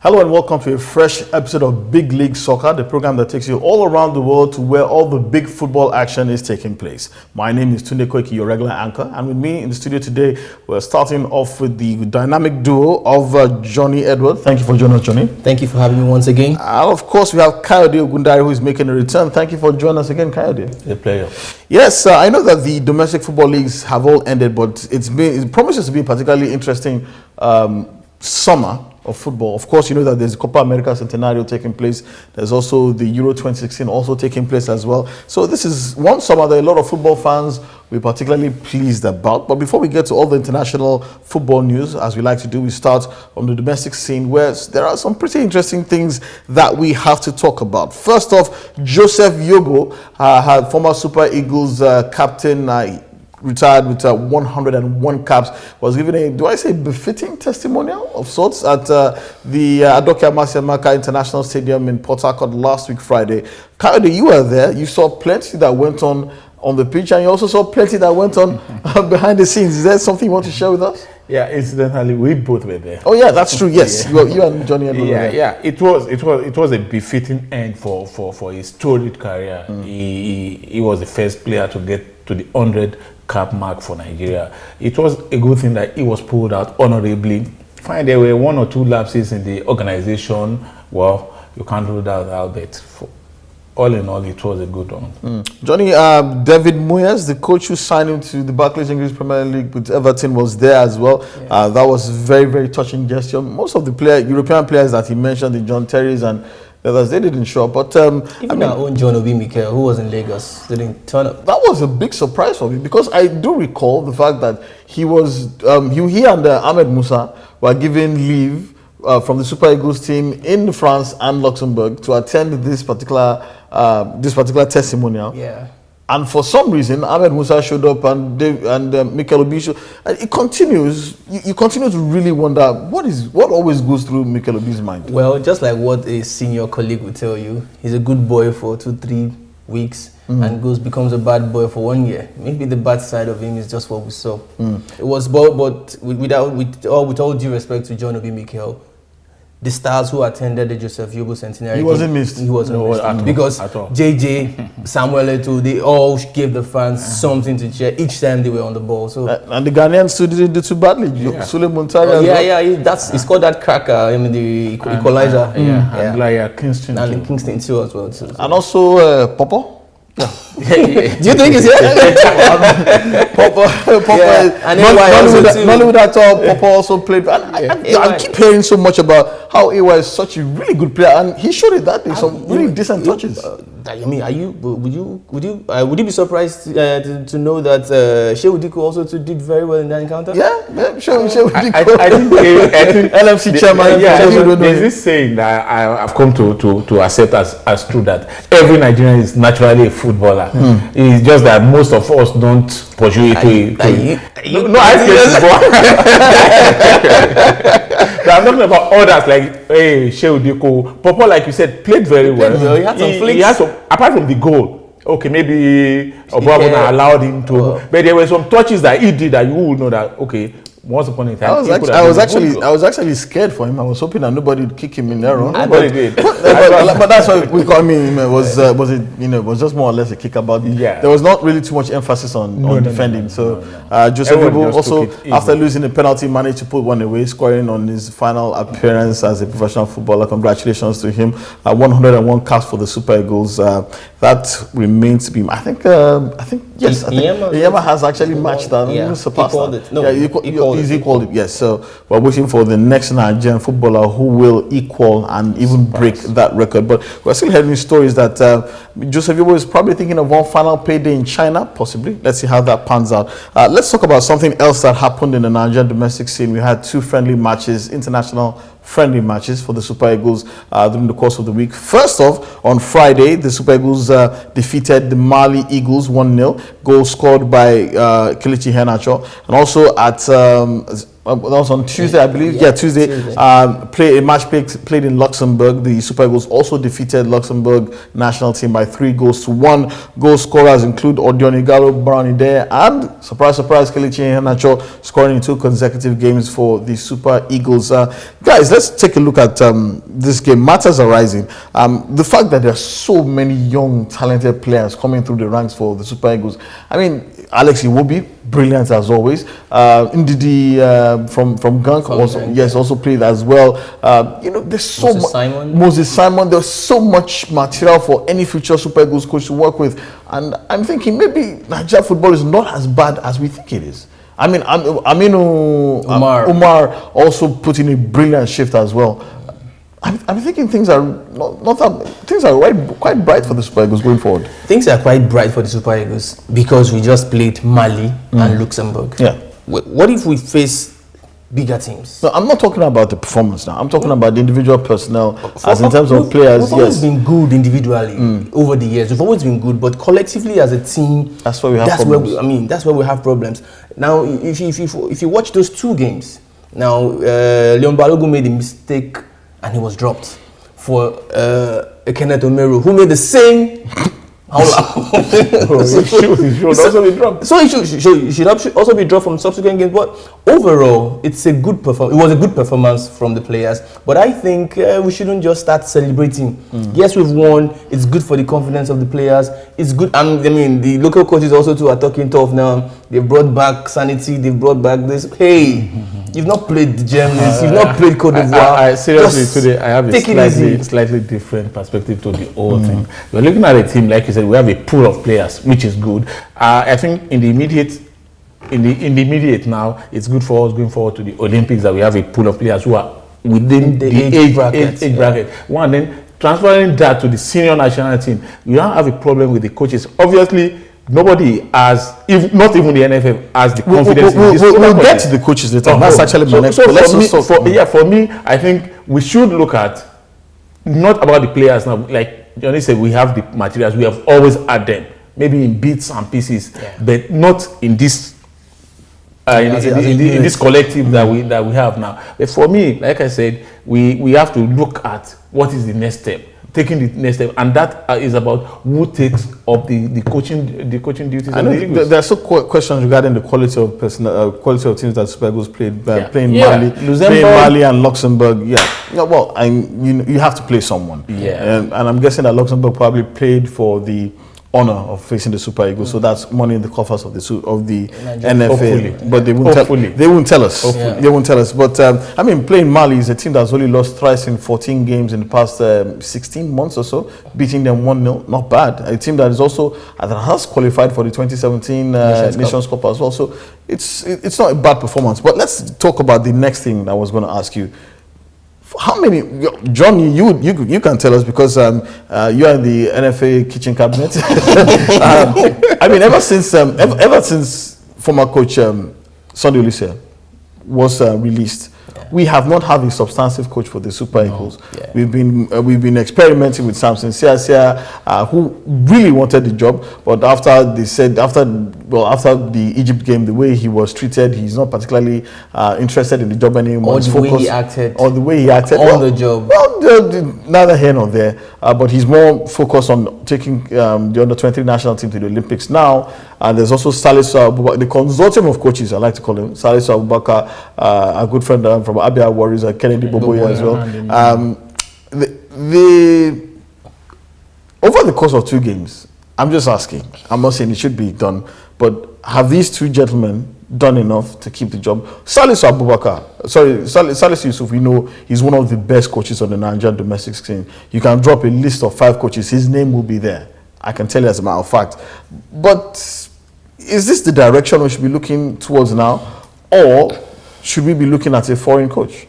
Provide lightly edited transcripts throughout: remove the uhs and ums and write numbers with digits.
Hello and welcome to a fresh episode of Big League Soccer, the program that takes you all around the world to where all the big football action is taking place. My name is Tunde Koiki, your regular anchor, and with me in the studio today, we're starting off with the dynamic duo of Johnny Edward. Thank you for joining us, Johnny. Thank you for having me once again. And of course, we have Kayode Ogundari, who is making a return. Thank you for joining us again, Kayode. A player. Yes, I know that the domestic football leagues have all ended, but it promises to be a particularly interesting summer of football. Of course, you know that there's Copa America Centenario taking place. There's also the Euro 2016 also taking place as well. So this is one summer that a lot of football fans will be particularly pleased about. But before we get to all the international football news, as we like to do, we start on the domestic scene where there are some pretty interesting things that we have to talk about. First off, Joseph Yobo, former Super Eagles captain, retired with 101 caps, was given a, do I say, befitting testimonial of sorts at the Adoke Amasiamaka International Stadium in Port Harcourt last week, Friday. Kayode, you were there. You saw plenty that went on the pitch, and you also saw plenty that went on behind the scenes. Is there something you want to share with us? Yeah, incidentally, we both were there. Oh yeah, that's true. Yes, Yeah. you and Johnny. Yeah. It was a befitting end for his storied career. He was the first player to get to the 100 cap mark for Nigeria. It was a good thing that he was pulled out honorably. Fine, there were one or two lapses in the organization. Well, you can't rule that out, but all in all, it was a good one. Johnny, David Moyes, the coach who signed him to the Barclays English Premier League with Everton, was there as well. Yeah. That was very, very touching gesture. Most of the European players that he mentioned, the John Terrys and the others, they didn't show up. But even our own John Obi Mikel, who was in Lagos, didn't turn up. That was a big surprise for me, because I do recall the fact that he and Ahmed Musa were given leave from the Super Eagles team in France and Luxembourg to attend this particular testimonial. Yeah. And for some reason, Ahmed Musa showed up and Mikel Obi showed. And it continues. You continue to really wonder what always goes through Mikel Obi's mind. Well, just like what a senior colleague would tell you, he's a good boy for 2-3 weeks and becomes a bad boy for 1 year. Maybe the bad side of him is just what we saw. It was, but with all due respect to John Obi Mikel, the stars who attended the Joseph Yobo Centenary, he wasn't missed. He wasn't missed because JJ, Samuel Eto'o, they all gave the fans something to cheer each time they were on the ball. So and the Ghanaians too didn't do too badly. Sule Muntari. He's called that cracker. The equalizer. And Kingston. And Kingston too as well. Too. And also Popo. Do you think he's here? Popo. And Nollywood actor Popo also played. I keep hearing so much about how AY is such a really good player, and he showed it that day. Some really decent touches. Would you be surprised to know that Shehu Diko also did very well in that encounter? Yeah, Shehu Diko. I think LMC chairman. There's this saying that I've come to accept as true, that every Nigerian is naturally a footballer. It's just that most of us don't pursue it. I'm talking about others like Shehu Diko. Popo, like you said, played very well. He had some flicks. He had some, apart from the goal. Okay, maybe Obuabona allowed him to, but there were some touches that he did that you would know that, okay, once upon a time, I was actually scared for him. I was hoping that nobody would kick him in there. Nobody did. But that's why we call him. Was just more or less a kick about. Yeah. There was not really too much emphasis on defending. Joseph Yobo also, after losing the penalty, managed to put one away, scoring on his final appearance as a professional footballer. Congratulations to him. 101 caps for the Super Eagles. That remains to be. I think yes. Iyema has actually matched that. Even surpassed that. He's equaled it, yes. So we're waiting for the next Nigerian footballer who will equal and even break that record. But we're still hearing stories that Joseph Yobo is probably thinking of one final payday in China, possibly. Let's see how that pans out. Let's talk about something else that happened in the Nigerian domestic scene. We had 2 friendly matches, international friendly matches for the Super Eagles during the course of the week. First off, on Friday, the Super Eagles defeated the Mali Eagles 1-0. Goal scored by Kelechi Iheanacho. And also at that was on Tuesday, I believe. Yeah, Tuesday. Played in Luxembourg. The Super Eagles also defeated Luxembourg national team by 3-1. Goal scorers include Odion Igalo, Brownie Dare, and surprise, Kelechi Iheanacho scoring in 2 consecutive games for the Super Eagles. Guys, let's take a look at this game. Matters are rising. The fact that there are so many young, talented players coming through the ranks for the Super Eagles. I mean, Alex Iwobi, brilliant as always. Ndidi from Gunk also played as well. There's so much. Moses Simon. There's so much material for any future Super Eagles coach to work with, and I'm thinking maybe Nigeria football is not as bad as we think it is. I mean, Umar also put in a brilliant shift as well. I'm thinking things are quite bright for the Super Eagles going forward. Things are quite bright for the Super Eagles because we just played Mali and Luxembourg. Yeah. What if we face bigger teams? No, I'm not talking about the performance now. I'm talking about the individual personnel, as in terms of players. We've always been good individually over the years. We've always been good, but collectively as a team, that's where we have problems. That's where we have problems. Now, if you watch those 2 games, now Leon Balogun made a mistake and he was dropped for Kenneth Omeru, who made the same. He should also be dropped. So he should also be dropped from subsequent games. But overall, it's a good performance. It was a good performance from the players. But I think we shouldn't just start celebrating. Yes, we've won. It's good for the confidence of the players. It's good. I mean, the local coaches also too are talking tough now. They brought back sanity. They brought back this. Hey, you've not played the Germans. You've not played Cote d'Ivoire. Seriously, today I have a slightly different perspective to the whole thing. We're looking at a team, like you said, we have a pool of players, which is good. I think in the immediate now, it's good for us going forward to the Olympics that we have a pool of players who are within the age bracket. One, then transferring that to the senior national team, we don't have a problem with the coaches. Obviously, nobody has, not even the NFF, has the confidence in this. We'll get to the coaches later. That's actually my next point. For me, I think we should look at not about the players now. Like Johnny said, we have the materials. We have always had them, maybe in bits and pieces, but not in this in this collective that we have now. But for me, like I said, we have to look at what is the next step. Taking the next step, and that is about who takes up the coaching duties. I know there are some questions regarding the quality of quality of teams that Super Eagles played, playing Mali and Luxembourg. You have to play someone. And I'm guessing that Luxembourg probably played for the honor of facing the Super Eagles, so that's money in the coffers of the NFA. Hopefully. But they won't tell us. They won't tell us. But playing Mali is a team that's only lost thrice in 14 games in the past 16 months or so, beating them 1-0. Not bad. A team that is also that has qualified for the 2017 Nations Cup as well. So it's not a bad performance. But let's talk about the next thing that I was going to ask you. How many, John? You can tell us because you are in the NFA kitchen cabinet. Ever since former coach Sunday Oliseh was released, we have not had a substantive coach for the Super Eagles. We've been experimenting with Samson Siasia, who really wanted the job, but after the Egypt game, the way he was treated, he's not particularly interested in the job anymore. Or the way he acted on the job. Well, neither here nor there. But he's more focused on taking the under-23 national team to the Olympics now. And there's also Salisu Abubakar, the consortium of coaches, I like to call him. Salisu Abubakar, a good friend from Abia Warriors, Kennedy Boboya as well. Over the course of 2 games, I'm just asking. I'm not saying it should be done, but have these 2 gentlemen done enough to keep the job? Salisu Yusuf, we know he's one of the best coaches on the Nigerian domestic scene. You can drop a list of 5 coaches, his name will be there. I can tell you as a matter of fact. But is this the direction we should be looking towards now, or should we be looking at a foreign coach?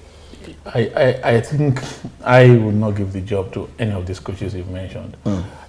I think I would not give the job to any of these coaches you've mentioned.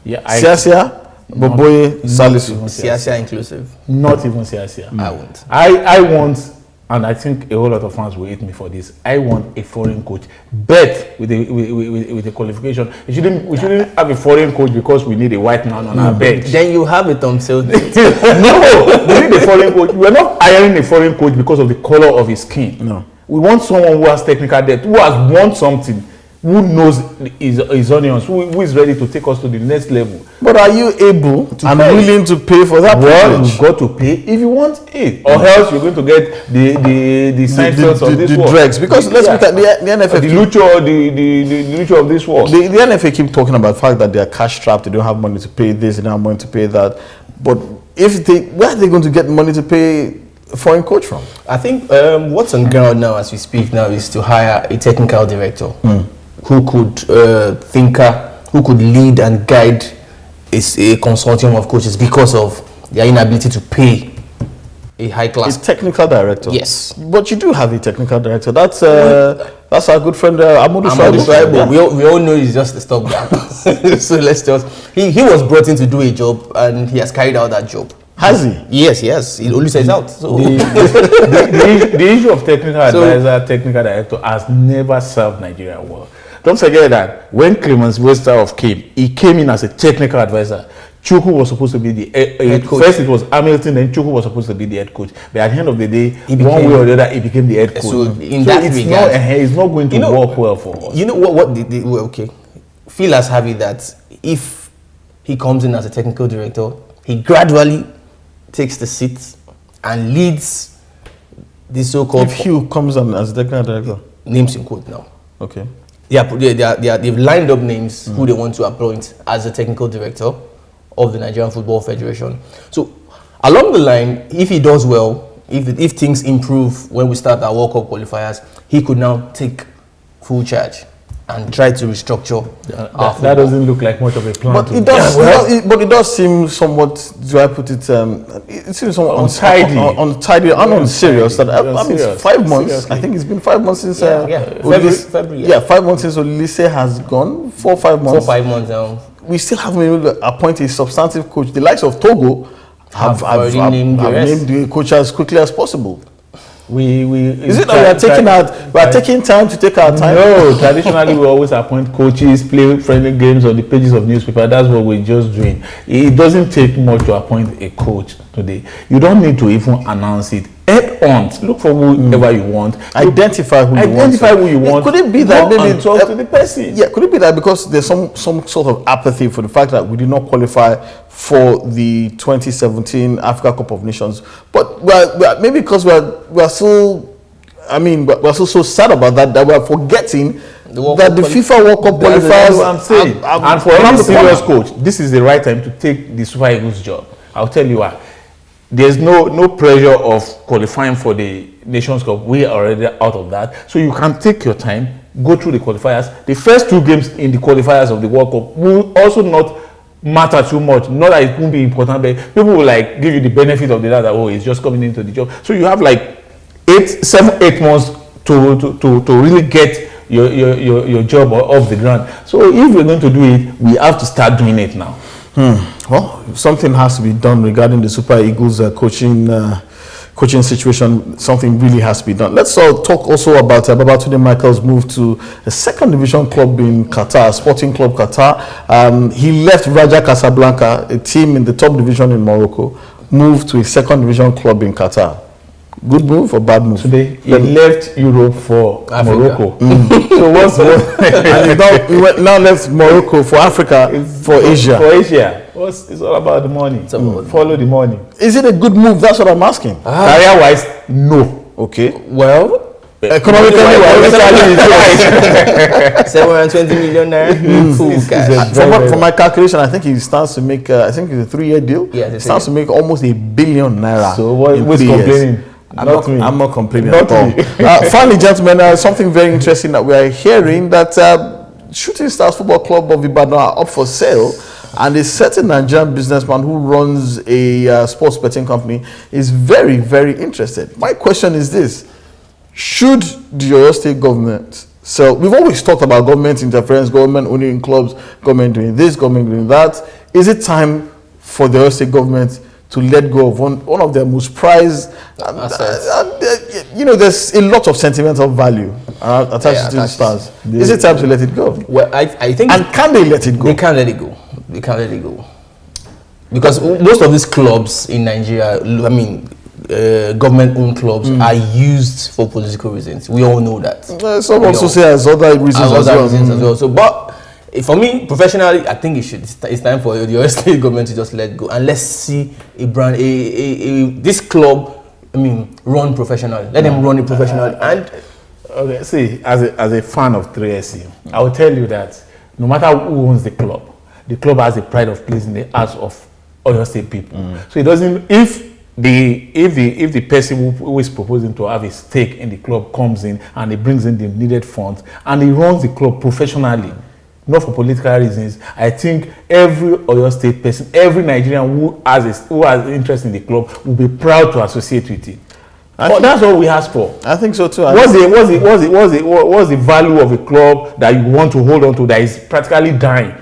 Siasia, Boboye, Salisu. Siasia inclusive. Not even Siasia. I won't. I want and I think a whole lot of fans will hate me for this. I want a foreign coach, but with a qualification. We shouldn't have a foreign coach because we need a white man on our bench. Then you have a Tom Selden. No, we need a foreign coach. We're not hiring a foreign coach because of the color of his skin. No. We want someone who has technical depth, who has won something, who knows his onions, who is ready to take us to the next level. But are you able and willing to pay for that privilege? You've got to pay if you want it, or else you're going to get the sanctions of this world. Dregs. Because let's look at the NFA. The lucha of this world. The NFA keep talking about the fact that they are cash strapped, they don't have money to pay this, they don't have money to pay that. But where are they going to get money to pay a foreign coach from? I think what's on ground now as we speak now is to hire a technical director who could who could lead and guide a consortium of coaches because of their inability to pay a high class. A technical director. Yes, but you do have a technical director. That's our good friend Amadou Shaibu. Yeah. We all know he's just a stopgap. So let's just he was brought in to do a job and he has carried out that job. Has he? Yes. He only says out. So the issue of technical advisor, technical director has never served Nigeria well. Don't forget that when Clemens Westerhoff came, he came in as a technical advisor. Chukwu was supposed to be the head coach. First it was Hamilton, then Chukwu was supposed to be the head coach. But at the end of the day, one way or the other, he became the head coach. So in that regard, it's not going to work well for us. You know what? Okay, feelers have it that if he comes in as a technical director, he gradually takes the seat and leads the so-called. If Hugh comes on as technical director, names in quote now. Okay. They've lined up names who they want to appoint as a technical director of the Nigerian Football Federation. So along the line, if he does well, if things improve when we start our World Cup qualifiers, he could now take full charge and try to restructure. That doesn't look like much of a plan. But it does. But it does seem somewhat. Do I put it? It seems somewhat untidy and unserious. That I mean, 5 months. Seriously. I think it's been 5 months since. February. Yeah, 5 months since Olise has gone. 4 or 5 months. 4 or 5 months now. We still haven't been able to appoint a substantive coach. The likes of Togo have named the coach as quickly as possible. Is it that we are taking time to take our time? No, traditionally we always appoint coaches, play friendly games on the pages of newspaper. That's what we're just doing. It doesn't take much to appoint a coach today. You don't need to even announce it. Head on, look for whoever you want. Identify who you want. Could it be that maybe talk to the person? Yeah, could it be that because there's some sort of apathy for the fact that we did not qualify for the 2017 Africa Cup of Nations, but maybe because we're still, we're still so sad about that we're forgetting that the FIFA World Cup qualifiers. That's what I'm saying. And for any serious coach, this is the right time to take the Super Eagles job. I'll tell you why. There's no pressure of qualifying for the Nations Cup. We are already out of that. So you can take your time, go through the qualifiers. The first 2 games in the qualifiers of the World Cup will also not matter too much. Not that it won't be important, but people will give you the benefit of the doubt that it's just coming into the job. So you have 8 months to really get your job off the ground. So if we're going to do it, we have to start doing it now. Well, something has to be done regarding the Super Eagles coaching situation. Something really has to be done. Let's talk also about Babatunde Michael's move to a 2nd division club in Qatar, Sporting Club Qatar. He left Raja Casablanca, a team in the top division in Morocco, moved to a 2nd division club in Qatar. Good move or bad move? Today, he left Europe for Africa. Morocco. So what's and he now left Morocco for Africa, for Asia. For Asia. It's all about the money. Follow the money. Is it a good move? That's what I'm asking. Career-wise, no. Okay. Well, economically, 720 million naira. From my calculation, I think he stands to make. I think it's a 3-year deal. Yeah, he stands to make almost $1 billion naira. So what's complaining? I'm not complaining at all. Finally, gentlemen, something very interesting that we are hearing that Shooting Stars Football Club of Ibadan are up for sale, and a certain Nigerian businessman who runs a sports betting company is very, very interested. My question is this: should the Oyo State government sell? We've always talked about government interference, government owning clubs, government doing this, government doing that. Is it time for the Oyo State government to let go of one of their most prized you know, there's a lot of sentimental value attached to the Stars. Is it time to let it go? Well, I think. And can they let it go? They can't let it go. They can't let it go. Because most of these clubs in Nigeria, I mean, government-owned clubs are used for political reasons. We all know that. Some also say as other reasons as well. So, but for me, professionally, I think it's time for the state government to just let go and let's see a brand, this club. I mean, run professionally. Let them run it professionally. And okay, see, as a fan of 3SC, I will tell you that no matter who owns the club has a pride of place in the hearts of Oyo State people. So it doesn't. If the person who is proposing to have a stake in the club comes in and he brings in the needed funds and he runs the club professionally, not for political reasons, I think every Oyo State person, every Nigerian who has interest in the club will be proud to associate with it. That's what we ask for. I think so too. What's the value of a club that you want to hold on to that is practically dying?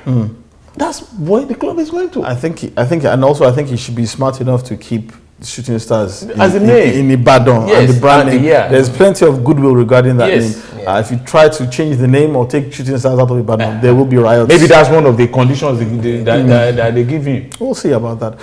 That's what the club is going to. I think, and also I think he should be smart enough to keep Shooting Stars in Ibadan and the brand name. There's plenty of goodwill regarding that name. If you try to change the name or take Shooting Stars out of Ibadan, there will be riots. Maybe that's one of the conditions that they give him. We'll see about that.